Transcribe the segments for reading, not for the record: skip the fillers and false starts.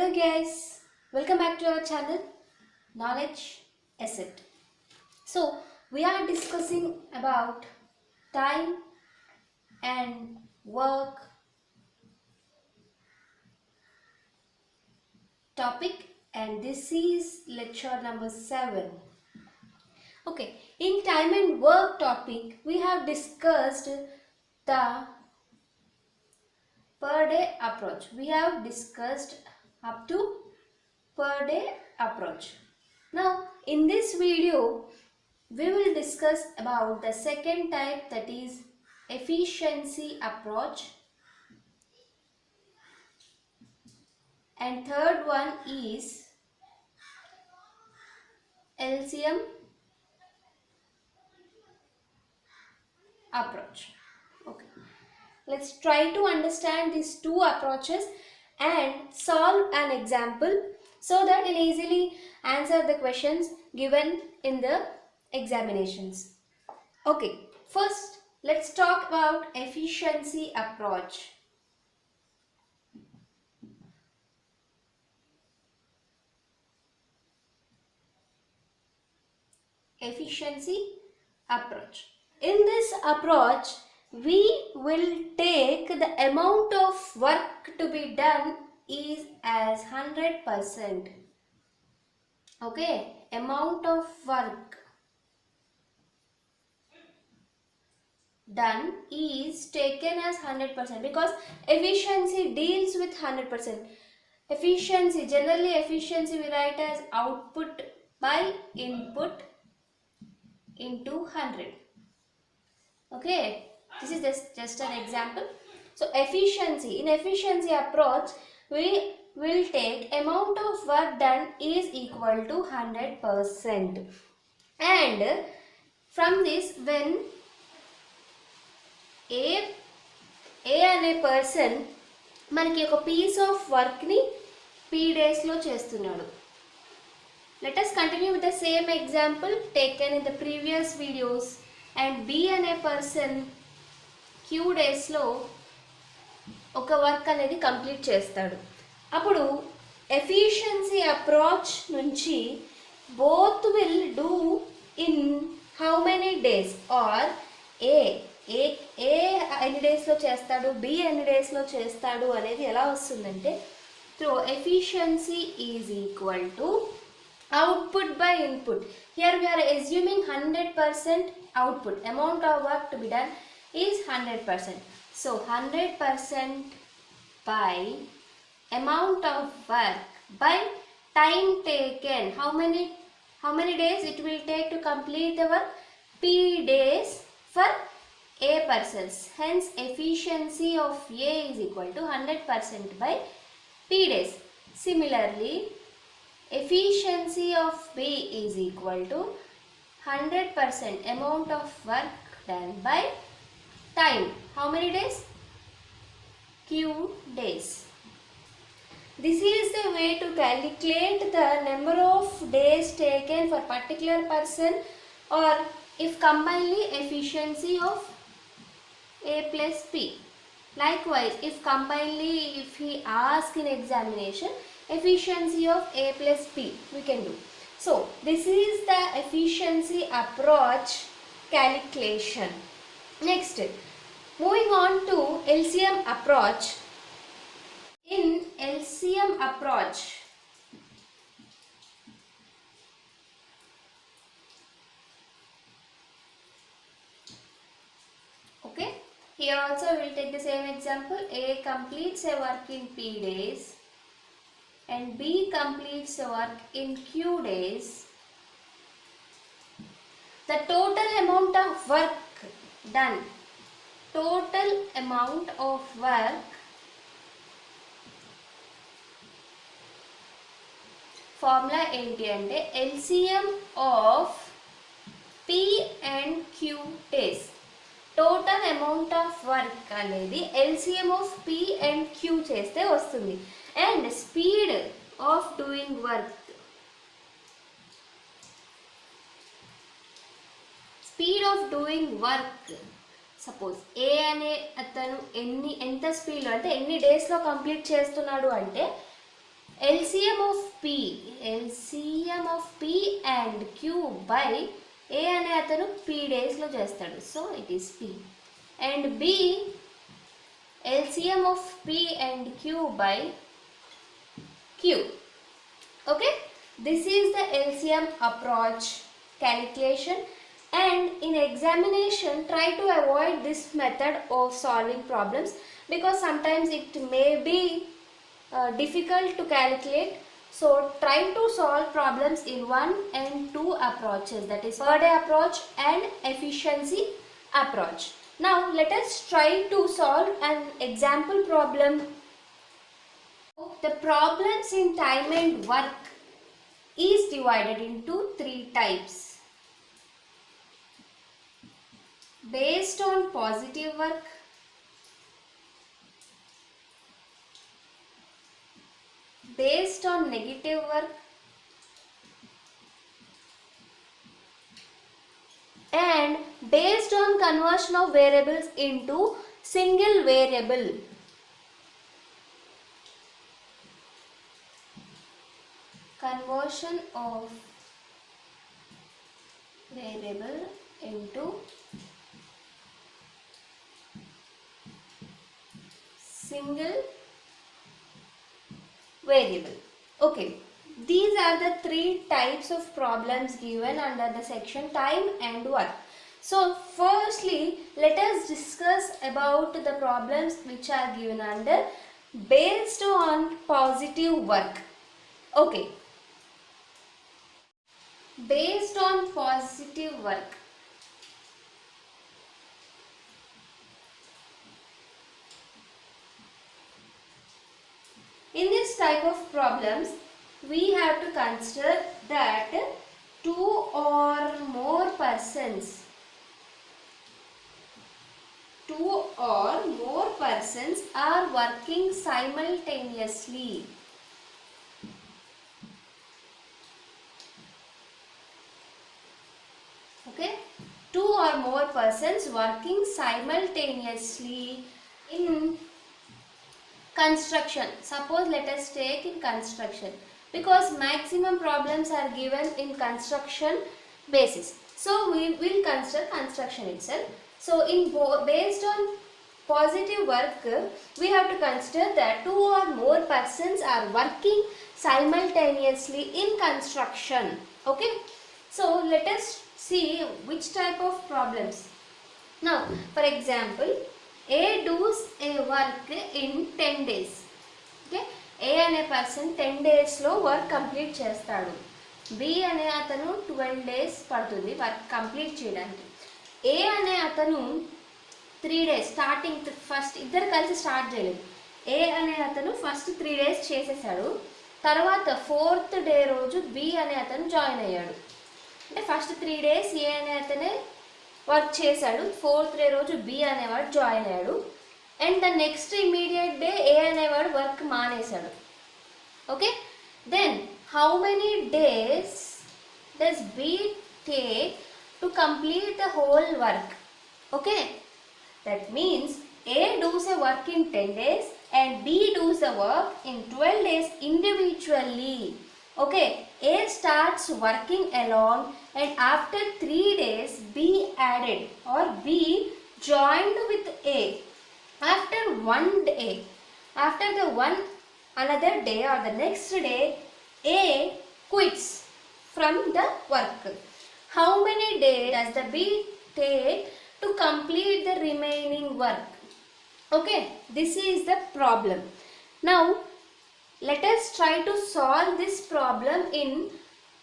Hello guys, welcome back to our channel Knowledge Asset. So we are discussing about time and work topic, and this is lecture number 7. Okay, in time and work topic we have discussed the per day approach. We have discussed up to per day approach. Now in this video we will discuss about the second type, that is efficiency approach, and third one is LCM approach. Okay, let's try to understand these two approaches and solve an example so that you'll easily answer the questions given in the examinations. Okay, first let's talk about efficiency approach. Efficiency approach. In this approach, we will take the amount of work to be done is as 100%. Okay, amount of work done is taken as 100% because efficiency deals with 100%. Efficiency, generally efficiency we write as output by input into 100. Okay, this is just an example. So efficiency, in efficiency approach we will take amount of work done is equal to 100%, and from this when A అనే person మనకి ఒక piece of వర్క్ని P డేస్లో చేస్తున్నాడు. Let us continue with the same example taken in the previous videos, and B అనే person Q డేస్లో ఒక work అనేది కంప్లీట్ చేస్తాడు. అప్పుడు ఎఫిషియన్సీ అప్రోచ్ నుంచి both will do in how many days, or A ఎన్ని డేస్లో చేస్తాడు, బి ఎన్ని డేస్లో చేస్తాడు అనేది ఎలా వస్తుందంటే through efficiency is equal to output by input. Here we are assuming 100% output. Amount of work to be done is 100%. So 100% by amount of work by time taken. How many days it will take to complete the work? P days for A persons. Hence efficiency of A is equal to 100% by P days. Similarly, efficiency of B is equal to 100% amount of work done by time. How many days? Q days. This is the way to calculate the number of days taken for particular person, or if combinedly efficiency of A plus P. Likewise, if combinedly, if he asks in examination efficiency of A plus P, we can do. So this is the efficiency approach calculation. Next, moving on to LCM approach. In LCM approach, okay, here also we will take the same example. A completes a work in P days and B completes the work in Q days. The total amount of work done, total amount of work formula ఏంటి అంటే LCM of P and Q days. Total amount of work అనేది LCM of P and Q చేస్తే వస్తుంది. And speed of doing work, speed of doing work, suppose A అనే అతను ఎంత స్పీడ్లో అంటే ఎన్ని డేస్లో కంప్లీట్ చేస్తున్నాడు అంటే LCM of P and Q by A అనే అతను P డేస్లో చేస్తాడు, so it is P. And B, LCM of P and Q by Q. Okay, this is the LCM approach calculation, and in examination try to avoid this method of solving problems because sometimes it may be difficult to calculate. So try to solve problems in 1 and 2 approaches, that is per day approach and efficiency approach. Now let us try to solve an example problem. The problems in time and work is divided into 3 types. Based on positive work, based on negative work, and based on conversion of variables into single variable. Conversion of variable into single variable. Okay, these are the 3 types of problems given under the section time and work. So firstly, let us discuss about the problems which are given under based on positive work. Okay, based on positive work. In this type of problems, we have to consider that 2 or more persons are working simultaneously. Okay, 2 or more persons working simultaneously in construction. Suppose let us take in construction, because maximum problems are given in construction basis, so we will consider construction itself. So in based on positive work, we have to consider that 2 or more persons are working simultaneously in construction. Okay, so let us see which type of problems. Now for example, A does a work in 10 days. Okay, A అనే person 10 డేస్లో work complete చేస్తాడు. B అనే అతను 12 days పడుతుంది work complete చేయడానికి. A అనే అతను 3 days starting first ఇద్దరు కలిసి స్టార్ట్ చేయలేదు. A అనే అతను ఫస్ట్ 3 డేస్ చేసేసాడు, తర్వాత 4th డే రోజు B అనే అతను జాయిన్ అయ్యాడు. అంటే ఫస్ట్ 3 డేస్ A అనే అతనే వర్క్ చేశాడు, 4th డే రోజు B అనేవాడు జాయిన్ అయ్యాడు, and the next immediate day A అనేవాడు వర్క్ మానేశాడు. Okay, then how many days does B take to complete the whole work? Okay, that means A does a work in 10 days and B does the work in 12 days individually. Okay, A starts working alone and after 3 days B added or B joined with A. After one day, after the another day or the next day, A quits from the work. How many days does the B take to complete the remaining work? Okay, this is the problem. Now let us try to solve this problem in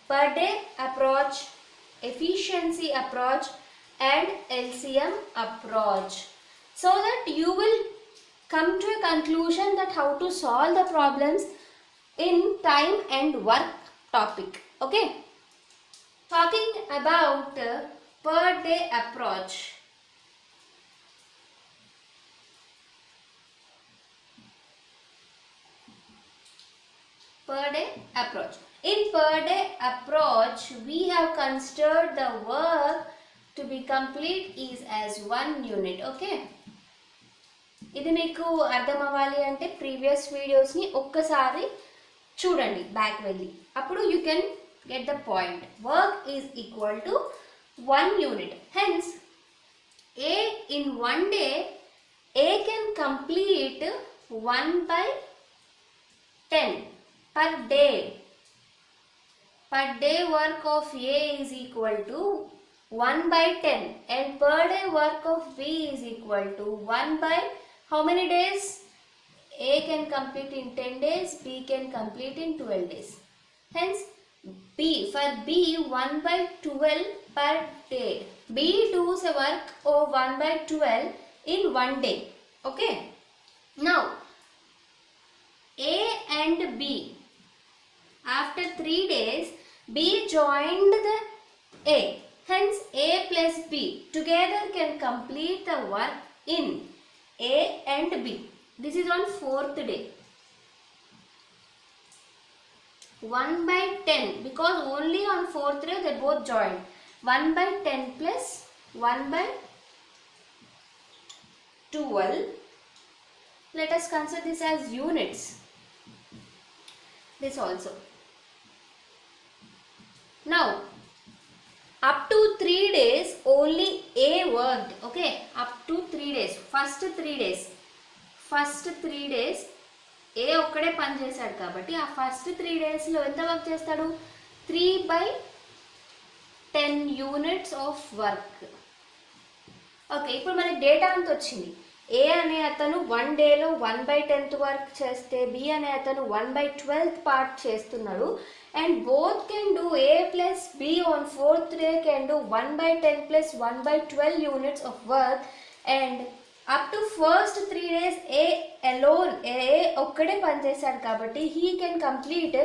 per day approach, efficiency approach and LCM approach, so that you will come to a conclusion that how to solve the problems in time and work topic. Okay, talking about per day approach. Per day approach. In per day approach, we have considered the work to be complete is as 1 unit. Okay, ఇది మీకు అర్థం అవ్వాలి అంటే previous వీడియోస్ని ఒక్కసారి చూడండి back వెళ్ళి, అప్పుడు you can get the point. Work is equal to 1 unit. Hence A in 1 day, A can complete 1/10 per day. Per day work of A is equal to 1/10 and per day work of B is equal to 1 by how many days? A can complete in 10 days, B can complete in 12 days. Hence for B 1/12 per day. B does a work of 1/12 in 1 day. Okay. Now A and B, after 3 days B joined the A. Hence A plus B together can complete the work in A and B. This is on 4th day. 1/10 because only on 4th day they both joined. 1/10 plus 1/12. Let us consider this as units. This also. Now up to 3 days only A worked. Okay, up to 3 days. First 3 days ఏ ఒక్కడే పని చేశాడు కాబట్టి ఆ first 3 డేస్లో ఎంత work చేస్తాడు? 3/10 units of work. Okay, ఇప్పుడు మనకి డేటా అంత వచ్చింది. ఏ అనే అతను 1 డేలో 1/10 వర్క్ చేస్తే బి అనే అతను 1/12 పార్ట్ చేస్తున్నాడు. And both can do a plus be on 4th day can do 1/10 plus 1/12 units of work. And up to first 3 days A alone, A ఒక్కడే పని చేశాడు కాబట్టి he can complete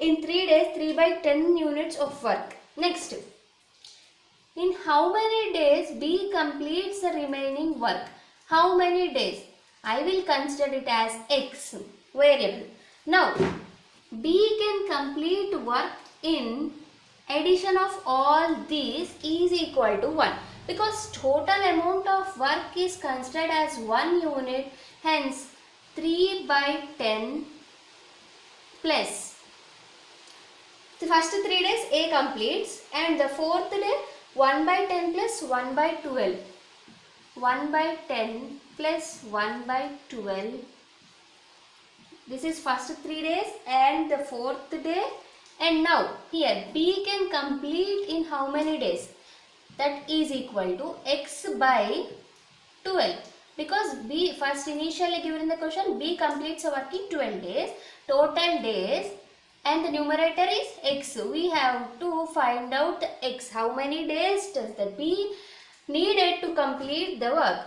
in 3 days 3/10 units of work. Next, in how many days B completes the remaining work? How many days? I will consider it as X variable. Now B can complete work in addition of all these is equal to 1. Because total amount of work is considered as 1 unit, hence 3/10 plus the first 3 days A completes and the 4th day 1/10 plus 1/12. 1/10 plus 1/12. This is first 3 days and the 4th day. And now here B can complete in how many days? That is equal to X by 12. Because B first initially given in the question, B completes a work in 12 days. Total days and the numerator is X. We have to find out the X. How many days does the B needed to complete the work?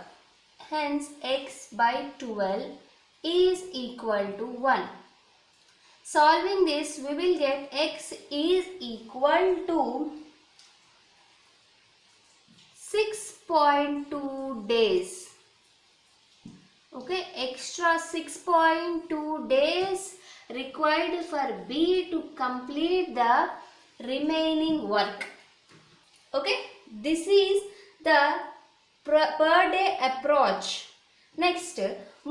Hence X by 12 is equal to 1. Solving this, we will get X is equal to 6.2 days. Okay, extra 6.2 days required for B to complete the remaining work. Okay, this is the per day approach. Next,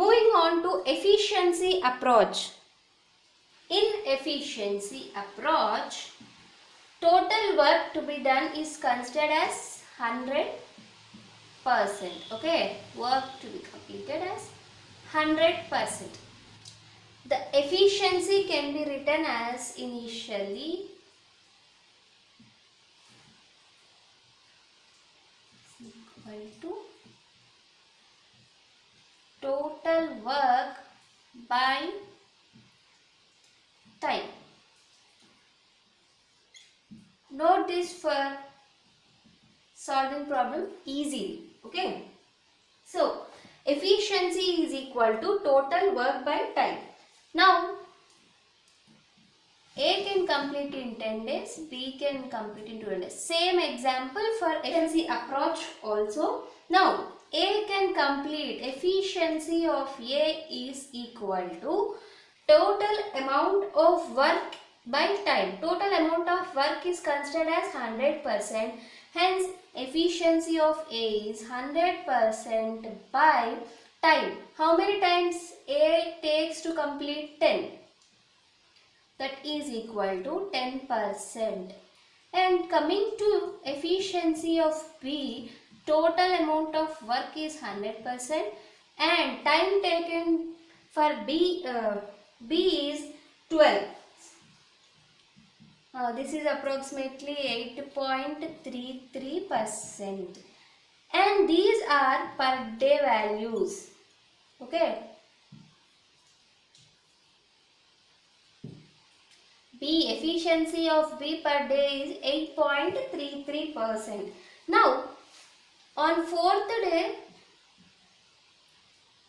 moving on to efficiency approach. In efficiency approach, total work to be done is considered as 100%. Okay, work to be completed as 100%. The efficiency can be written as initially equal to total work by time. Note this for solving problem easily. Okay, so efficiency is equal to total work by time. Now A can complete in 10 days, B can complete in 12 days. Same example for efficiency approach also. Now A can complete, efficiency of A is equal to total amount of work by time. Total amount of work is considered as 100%. Hence efficiency of A is 100% by time. How many times A takes to complete 10? that is equal to 10%. And coming to efficiency of B, total amount of work is 100% and time taken for B is 12. This is approximately 8.33%. And these are per day values. Okay. B, efficiency of B per day is 8.33%. Now, on 4th day,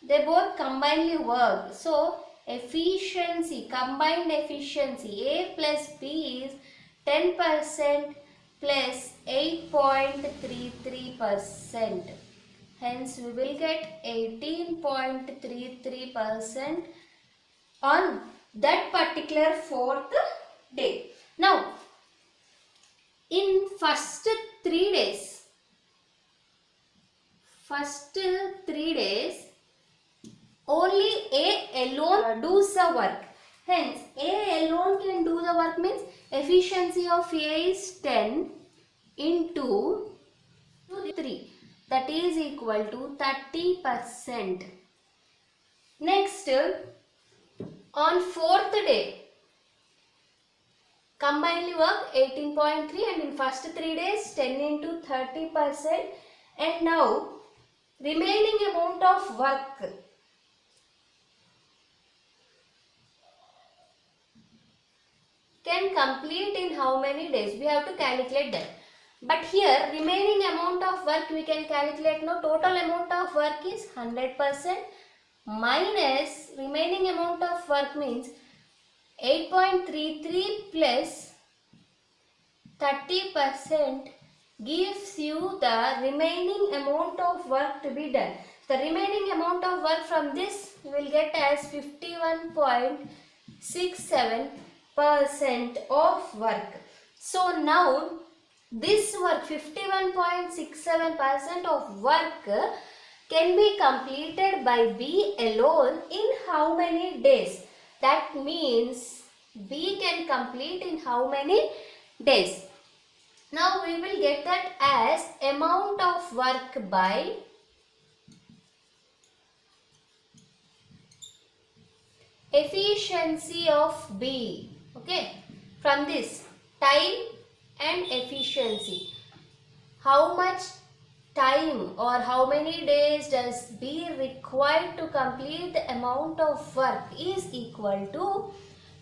they both combinedly work. So, efficiency, combined efficiency, A plus B is 10% plus 8.33%. Hence, we will get 18.33% on that particular 4th day. Now, in first 3 days, only A alone does the work. Hence, A alone can do the work means efficiency of A is 10 into 3. That is equal to 30%. Next, on 4th day, combinedly work 18.3 and in first 3 days 10 into 30%. And now remaining amount of work can complete in how many days? We have to calculate that. But here remaining amount of work we can calculate now. Total amount of work is 100% minus remaining amount of work means 8.33 plus 30% gives you the remaining amount of work to be done. The remaining amount of work from this we will get as 51.67% of work. So now this work, 51.67% of work can be completed by B alone in how many days? That means B can complete in how many days? Now we will get that as amount of work by efficiency of B. Okay. From this, time and efficiency. How much time or how many days does B required to complete the amount of work is equal to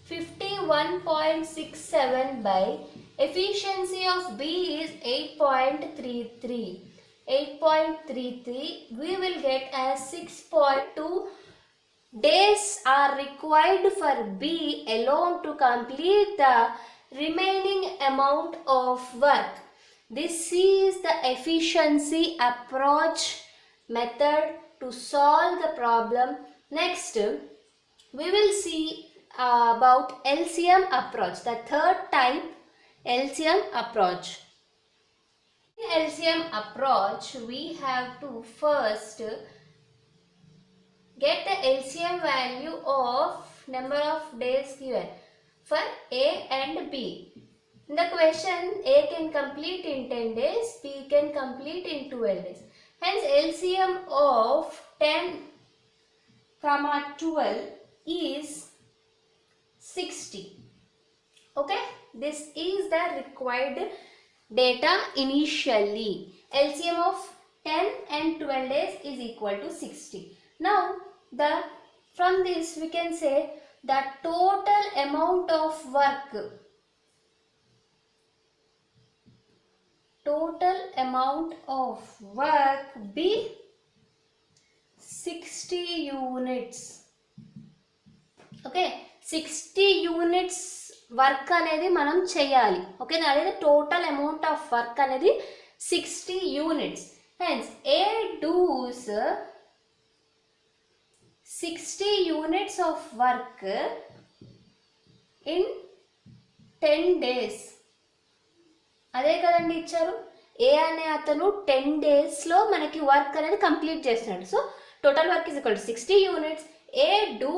51.67 by efficiency of B is 8.33. 8.33 we will get as 6.2 days are required for B alone to complete the remaining amount of work. This is the efficiency approach method to solve the problem. Next, we will see about LCM approach, the third type, LCM approach. In LCM approach, we have to first get the LCM value of number of days given for A and B. In the question, A can complete in 10 days, B can complete in 12 days. Hence, LCM of 10, 12 is 60. Okay, this is the required data initially. LCM of 10 and 12 days is equal to 60. Now, from this we can say the total amount of work. Total amount of work be 60 units. Okay, 60 units work అనేది మనం చేయాలి. ఓకేనా, అదే total amount of work అనేది 60 units. Hence A does 60 units of work in 10 days. అదే కదండి ఇచ్చారు. ఏ అనే అతను 10 daysలో మనకి వర్క్ అనేది కంప్లీట్ చేస్తున్నాడు. So total work is equal to 60 units. A do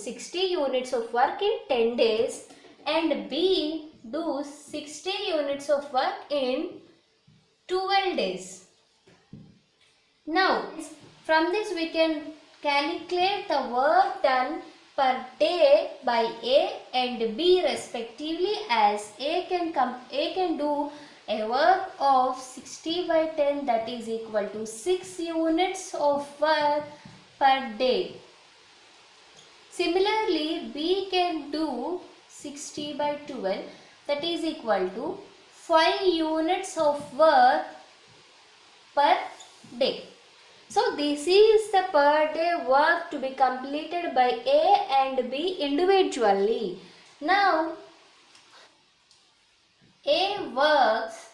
60 units of work in 10 days and B do 60 units of work in 12 days. Now, from this we can calculate the work done per day by A and B respectively, as A can do a work of 60 by 10, that is equal to 6 units of work per day. Similarly, B can do 60 by 12, that is equal to 5 units of work per day. So this is the per day work to be completed by A and B individually. Now, A works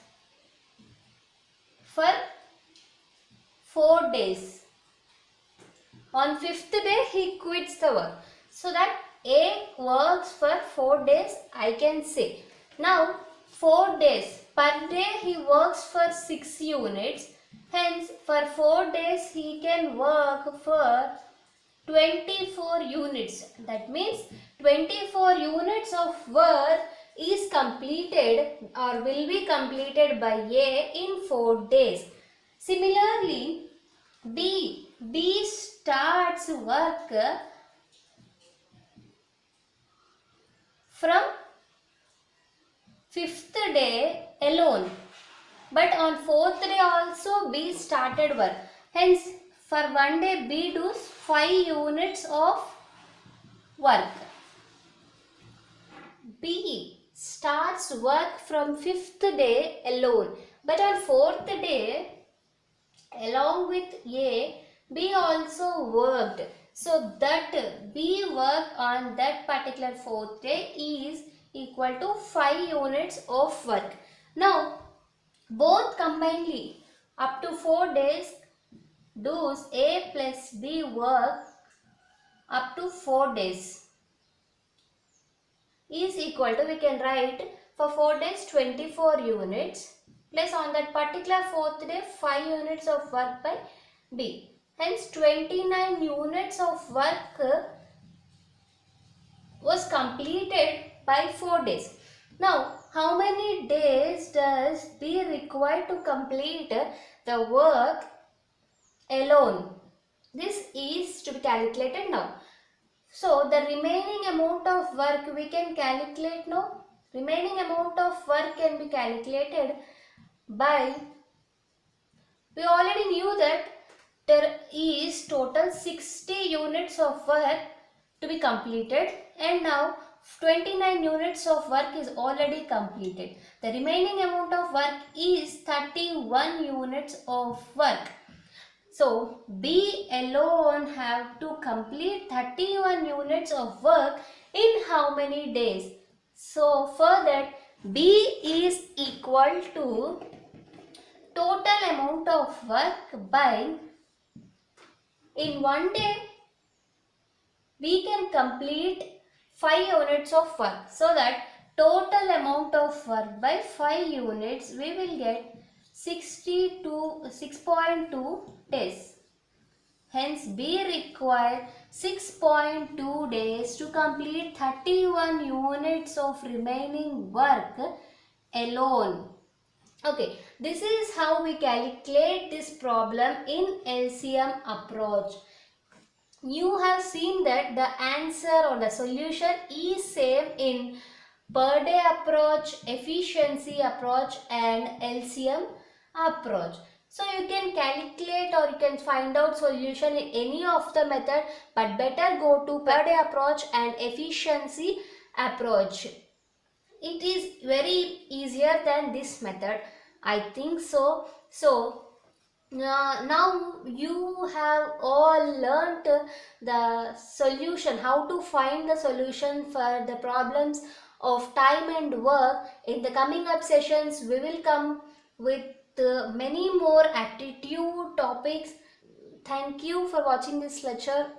for 4 days. On 5th day, he quits the work. So that A works for 4 days, I can say. Now, 4 days. Per day, he works for 6 units. Hence, for 4 days, he can work for 24 units. That means 24 units of work is completed or will be completed by A in 4 days. Similarly, B starts work from 5th day alone. But on 4th day also B started work. Hence, for 1 day B does 5 units of work. B starts work from 5th day alone. But on 4th day, along with A, B also worked. So that B work on that particular 4th day is equal to 5 units of work. Now, both combinedly up to 4 days does A plus B work up to 4 days is equal to, we can write for 4 days 24 units plus on that particular 4th day 5 units of work by B. Hence 29 units of work was completed by 4 days. Now, how many days does B require to complete the work alone? This is to be calculated now. So, the remaining amount of work we can calculate now. Remaining amount of work can be calculated by, we already knew that there is total 60 units of work to be completed, and now 29 units of work is already completed. The remaining amount of work is 31 units of work. So, B alone have to complete 31 units of work in how many days? So, for that B is equal to total amount of work by, in 1 day we can complete 5 units of work. So that total amount of work by 5 units we will get 6.2 days. Hence B require 6.2 days to complete 31 units of remaining work alone. Okay, this is how we calculate this problem in LCM approach. You have seen that the answer or the solution is same in per day approach, efficiency approach and LCM approach. So you can calculate or you can find out solution in any of the method, but better go to per day approach and efficiency approach. It is very easier than this method, I think so. So now you have all learnt the solution, how to find the solution for the problems of time and work. In the coming up sessions we will come with many more aptitude topics. Thank you for watching this lecture.